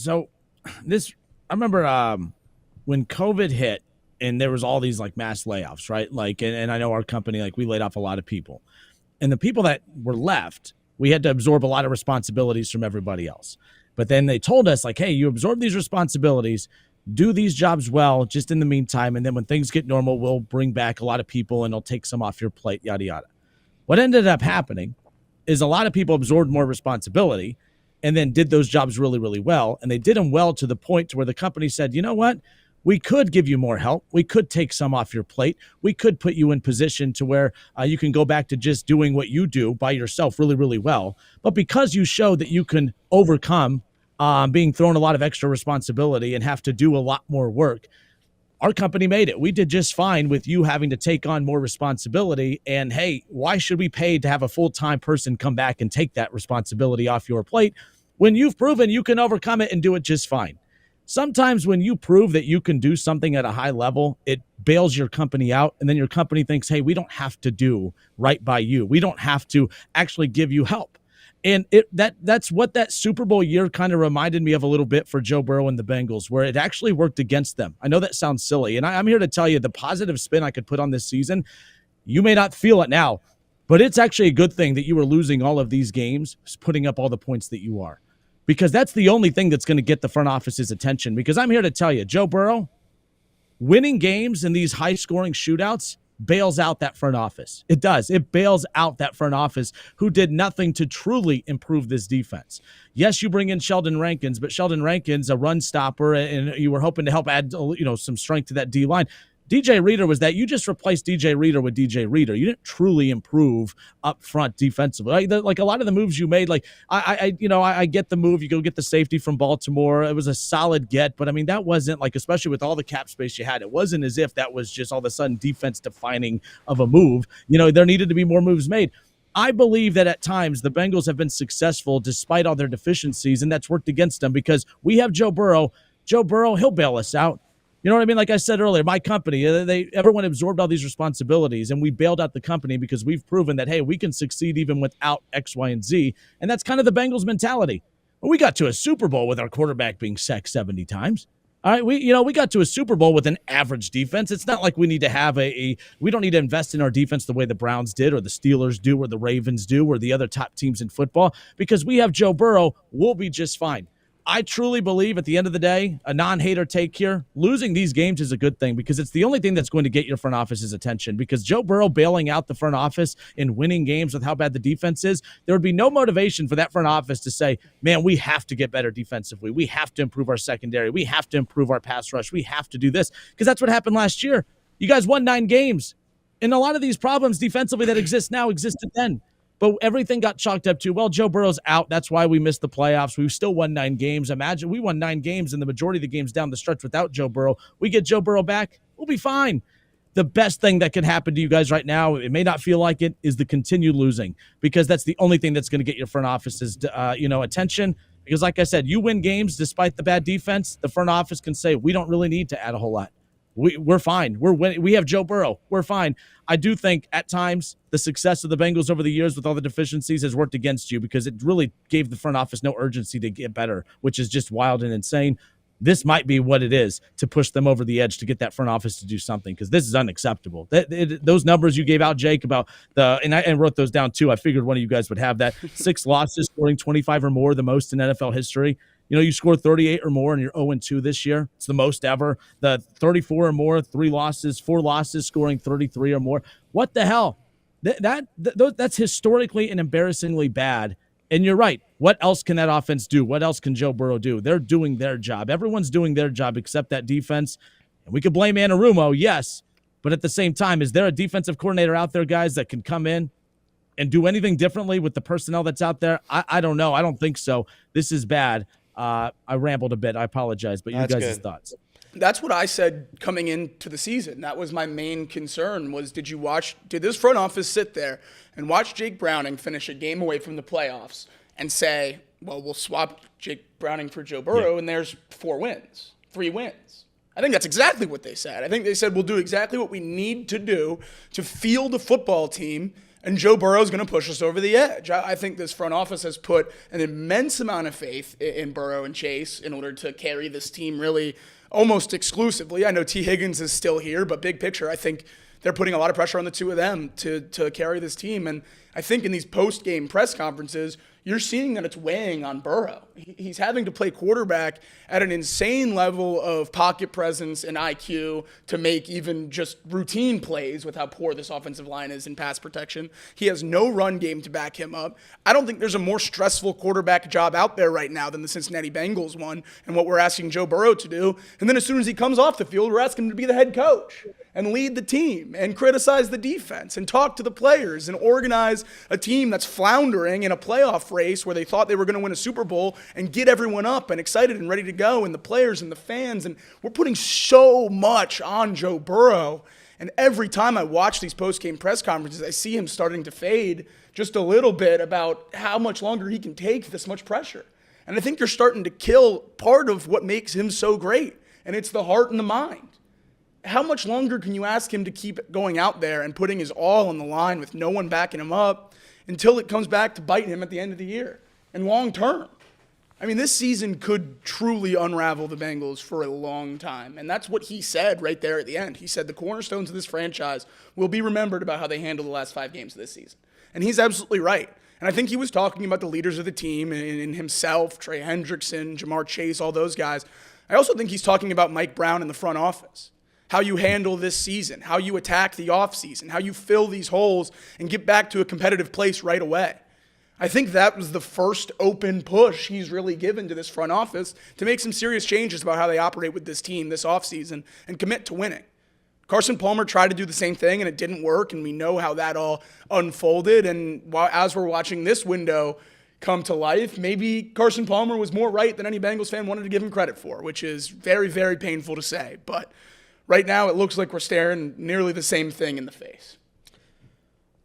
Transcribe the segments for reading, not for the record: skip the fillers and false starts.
So I remember when COVID hit and there was all these like mass layoffs, right? Like, and I know our company, like we laid off a lot of people, and the people that were left, we had to absorb a lot of responsibilities from everybody else. But then they told us like, hey, you absorb these responsibilities, do these jobs well, just in the meantime. And then when things get normal, we'll bring back a lot of people and it'll take some off your plate, yada, yada. What ended up happening is a lot of people absorbed more responsibility and then did those jobs really, really well. And they did them well to the point to where the company said, you know what? We could give you more help. We could take some off your plate. We could put you in position to where you can go back to just doing what you do by yourself really, really well. But because you showed that you can overcome being thrown a lot of extra responsibility and have to do a lot more work, our company made it. We did just fine with you having to take on more responsibility. And hey, why should we pay to have a full-time person come back and take that responsibility off your plate when you've proven you can overcome it and do it just fine? Sometimes when you prove that you can do something at a high level, it bails your company out. And then your company thinks, hey, we don't have to do right by you. We don't have to actually give you help. And that's what that Super Bowl year kind of reminded me of a little bit for Joe Burrow and the Bengals, where it actually worked against them. I know that sounds silly. And I'm here to tell you the positive spin I could put on this season. You may not feel it now, but it's actually a good thing that you were losing all of these games, putting up all the points that you are. Because that's the only thing that's going to get the front office's attention. Because I'm here to tell you, Joe Burrow, winning games in these high-scoring shootouts bails out that front office. It does. It bails out that front office who did nothing to truly improve this defense. Yes, you bring in Sheldon Rankins, but Sheldon Rankins, a run stopper, and you were hoping to help add some strength to that D-line. DJ Reader was that. You just replaced DJ Reader with DJ Reader. You didn't truly improve up front defensively. Like a lot of the moves you made, like I get the move. You go get the safety from Baltimore. It was a solid get, but I mean, that wasn't like, especially with all the cap space you had, it wasn't as if that was just all of a sudden defense defining of a move. There needed to be more moves made. I believe that at times the Bengals have been successful despite all their deficiencies, and that's worked against them because we have Joe Burrow. Joe Burrow, he'll bail us out. You know what I mean? Like I said earlier, my company, everyone absorbed all these responsibilities, and we bailed out the company because we've proven that, hey, we can succeed even without X, Y, and Z. And that's kind of the Bengals mentality. We got to a Super Bowl with our quarterback being sacked 70 times. All right, we got to a Super Bowl with an average defense. It's not like we need to have we don't need to invest in our defense the way the Browns did or the Steelers do or the Ravens do or the other top teams in football, because we have Joe Burrow. We'll be just fine. I truly believe at the end of the day, a non-hater take here, losing these games is a good thing because it's the only thing that's going to get your front office's attention, because Joe Burrow bailing out the front office and winning games with how bad the defense is, there would be no motivation for that front office to say, man, we have to get better defensively. We have to improve our secondary. We have to improve our pass rush. We have to do this, because that's what happened last year. You guys won 9 games, and a lot of these problems defensively that exist now existed then. But everything got chalked up to, well, Joe Burrow's out. That's why we missed the playoffs. We still won 9 games. Imagine we won 9 games and the majority of the games down the stretch without Joe Burrow. We get Joe Burrow back, we'll be fine. The best thing that can happen to you guys right now, it may not feel like it, is the continued losing, because that's the only thing that's going to get your front office's attention. Because like I said, you win games despite the bad defense, the front office can say, we don't really need to add a whole lot. We're fine. We're winning. We have Joe Burrow. We're fine. I do think at times the success of the Bengals over the years with all the deficiencies has worked against you, because it really gave the front office no urgency to get better, which is just wild and insane. This might be what it is to push them over the edge to get that front office to do something, because this is unacceptable. Those numbers you gave out, Jake, about and I wrote those down too. I figured one of you guys would have that. 6 losses, scoring 25 or more, the most in NFL history. You scored 38 or more, and you're 0-2 this year. It's the most ever. The 34 or more, 4 losses, scoring 33 or more. What the hell? That's historically and embarrassingly bad. And you're right. What else can that offense do? What else can Joe Burrow do? They're doing their job. Everyone's doing their job except that defense. And we could blame Anarumo, yes. But at the same time, is there a defensive coordinator out there, guys, that can come in and do anything differently with the personnel that's out there? I don't know. I don't think so. This is bad. I rambled a bit. I apologize, but you guys' thoughts. That's what I said coming into the season. That was my main concern was, did this front office sit there and watch Jake Browning finish a game away from the playoffs and say, well, we'll swap Jake Browning for Joe Burrow, and there's 3 wins. I think that's exactly what they said. I think they said, we'll do exactly what we need to do to field a football team And Joe Burrow is going to push us over the edge. I think this front office has put an immense amount of faith in Burrow and Chase in order to carry this team really almost exclusively. I know T. Higgins is still here, but big picture, I think they're putting a lot of pressure on the two of them to carry this team. And I think in these post-game press conferences, you're seeing that it's weighing on Burrow. He's having to play quarterback at an insane level of pocket presence and IQ to make even just routine plays with how poor this offensive line is in pass protection. He has no run game to back him up. I don't think there's a more stressful quarterback job out there right now than the Cincinnati Bengals one and what we're asking Joe Burrow to do. And then as soon as he comes off the field, we're asking him to be the head coach and lead the team and criticize the defense and talk to the players and organize a team that's floundering in a playoff race where they thought they were going to win a Super Bowl and get everyone up and excited and ready to go, and the players and the fans. And we're putting so much on Joe Burrow. And every time I watch these post-game press conferences, I see him starting to fade just a little bit about how much longer he can take this much pressure. And I think you're starting to kill part of what makes him so great, and it's the heart and the mind. How much longer can you ask him to keep going out there and putting his all on the line with no one backing him up until it comes back to bite him at the end of the year and long term? I mean, this season could truly unravel the Bengals for a long time. And that's what he said right there at the end. He said the cornerstones of this franchise will be remembered about how they handled the last 5 games of this season. And he's absolutely right. And I think he was talking about the leaders of the team and himself, Trey Hendrickson, Jamar Chase, all those guys. I also think he's talking about Mike Brown in the front office. How you handle this season, how you attack the offseason, how you fill these holes and get back to a competitive place right away. I think that was the first open push he's really given to this front office to make some serious changes about how they operate with this team this offseason and commit to winning. Carson Palmer tried to do the same thing, and it didn't work, and we know how that all unfolded. And as we're watching this window come to life, maybe Carson Palmer was more right than any Bengals fan wanted to give him credit for, which is very, very painful to say. But right now, it looks like we're staring nearly the same thing in the face.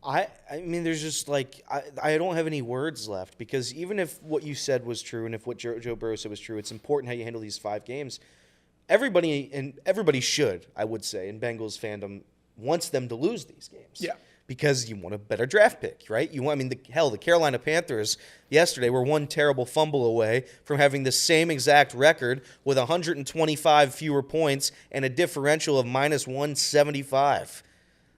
I mean, there's just like, I don't have any words left, because even if what you said was true and if what Joe Burrow said was true, it's important how you handle these 5 games. Everybody should, I would say, in Bengals fandom, wants them to lose these games. Yeah. Because you want a better draft pick, right? The Carolina Panthers yesterday were one terrible fumble away from having the same exact record with 125 fewer points and a differential of minus 175.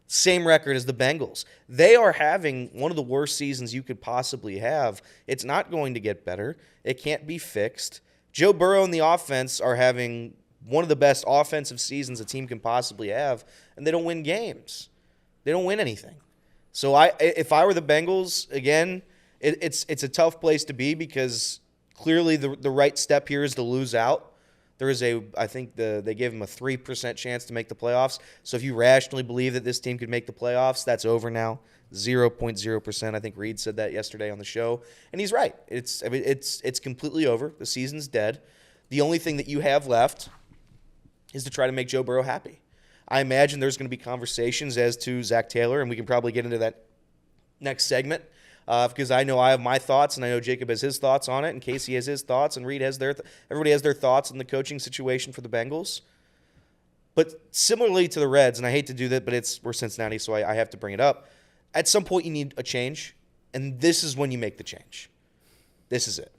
Same record as the Bengals. They are having one of the worst seasons you could possibly have. It's not going to get better. It can't be fixed. Joe Burrow and the offense are having one of the best offensive seasons a team can possibly have, and they don't win games. They don't win anything. So if I were the Bengals, again, it's a tough place to be, because clearly the right step here is to lose out. There is I think they gave him a 3% chance to make the playoffs. So if you rationally believe that this team could make the playoffs, that's over now. 0.0%. I think Reed said that yesterday on the show, and he's right. It's completely over. The season's dead. The only thing that you have left is to try to make Joe Burrow happy. I imagine there's going to be conversations as to Zach Taylor, and we can probably get into that next segment, because I know I have my thoughts, and I know Jacob has his thoughts on it, and Casey has his thoughts, and Reed has everybody has their thoughts on the coaching situation for the Bengals. But similarly to the Reds, and I hate to do that, but we're Cincinnati, so I have to bring it up. At some point, you need a change, and this is when you make the change. This is it.